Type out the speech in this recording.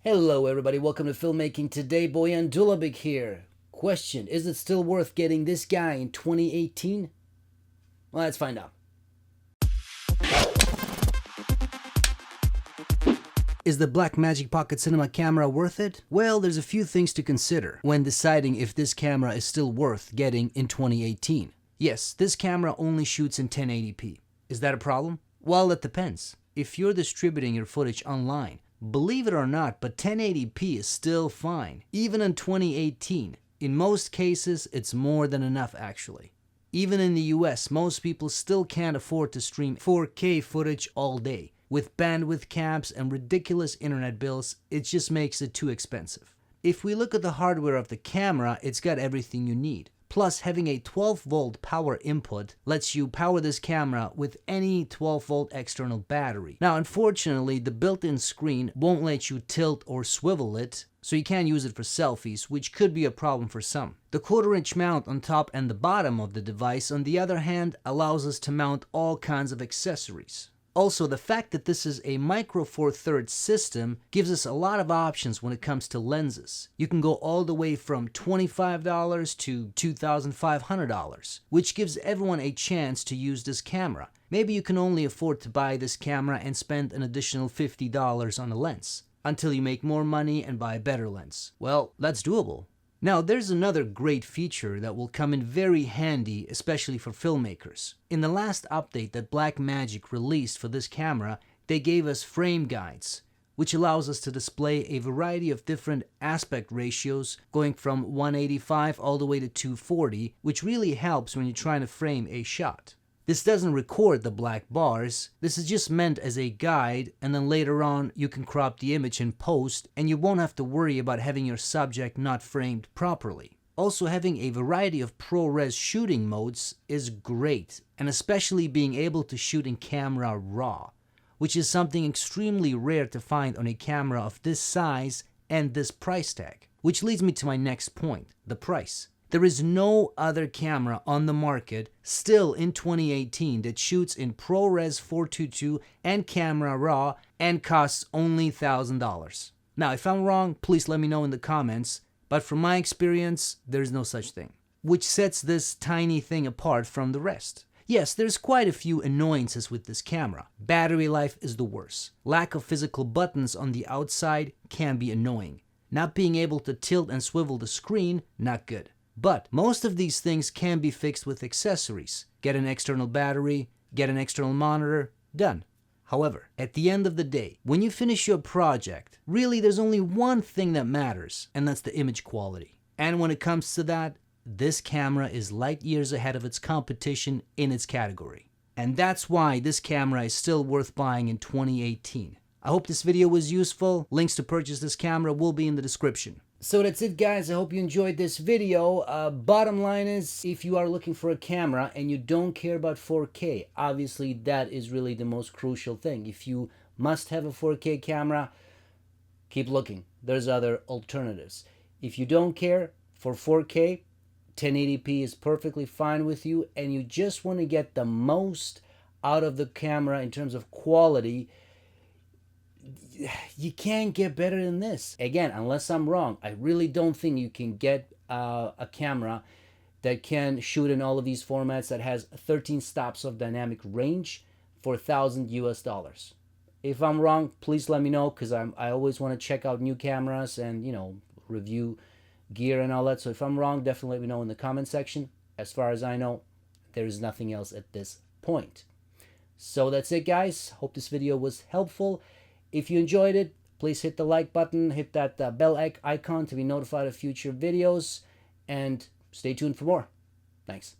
Hello everybody, welcome to Filmmaking. Today, Boyan Dulabic here. Question, is it still worth getting this guy in 2018? Well, let's find out. Is the Blackmagic Pocket Cinema Camera worth it? Well, there's a few things to consider when deciding if this camera is still worth getting in 2018. Yes, this camera only shoots in 1080p. Is that a problem? Well, it depends. If you're distributing your footage online, believe it or not, but 1080p is still fine, even in 2018. In most cases, it's more than enough actually. Even in the US, most people still can't afford to stream 4K footage all day. With bandwidth caps and ridiculous internet bills, it just makes it too expensive. If we look at the hardware of the camera, it's got everything you need. Plus, having a 12-volt power input lets you power this camera with any 12-volt external battery. Now, unfortunately, the built-in screen won't let you tilt or swivel it, so you can't use it for selfies, which could be a problem for some. The 1/4-inch mount on top and the bottom of the device, on the other hand, allows us to mount all kinds of accessories. Also, the fact that this is a micro four thirds system gives us a lot of options when it comes to lenses. You can go all the way from $25 to $2,500, which gives everyone a chance to use this camera. Maybe you can only afford to buy this camera and spend an additional $50 on a lens, until you make more money and buy a better lens. Well, that's doable. Now, there's another great feature that will come in very handy, especially for filmmakers. In the last update that Blackmagic released for this camera, they gave us frame guides, which allows us to display a variety of different aspect ratios, going from 185 all the way to 240, which really helps when you're trying to frame a shot. This doesn't record the black bars, this is just meant as a guide, and then later on you can crop the image in post and you won't have to worry about having your subject not framed properly. Also, having a variety of ProRes shooting modes is great, and especially being able to shoot in camera raw, which is something extremely rare to find on a camera of this size and this price tag. Which leads me to my next point, the price. There is no other camera on the market still in 2018 that shoots in ProRes 422 and camera raw and costs only $1,000. Now, if I'm wrong, please let me know in the comments, but from my experience, there's no such thing, which sets this tiny thing apart from the rest. Yes, there's quite a few annoyances with this camera. Battery life is the worst. Lack of physical buttons on the outside can be annoying. Not being able to tilt and swivel the screen, not good. But most of these things can be fixed with accessories. Get an external battery, get an external monitor, done. However, at the end of the day, when you finish your project, really there's only one thing that matters, and that's the image quality. And when it comes to that, this camera is light years ahead of its competition in its category. And that's why this camera is still worth buying in 2018. I hope this video was useful. Links to purchase this camera will be in the description. So that's it, guys. I hope you enjoyed this video. Bottom line is, if you are looking for a camera and you don't care about 4K, obviously that is really the most crucial thing. If you must have a 4K camera, keep looking. There's other alternatives. If you don't care for 4K, 1080p is perfectly fine with you, and you just want to get the most out of the camera in terms of quality, you can't get better than this. Again, unless I'm wrong, I really don't think you can get a camera that can shoot in all of these formats that has 13 stops of dynamic range for $1,000 US. If I'm wrong, please let me know, because I always want to check out new cameras and, you know, review gear and all that. So if I'm wrong, definitely let me know in the comment section. As far as I know, there is nothing else at this point. So that's it, guys. Hope this video was helpful. If you enjoyed it, please hit the like button, hit that bell icon to be notified of future videos, and stay tuned for more. Thanks.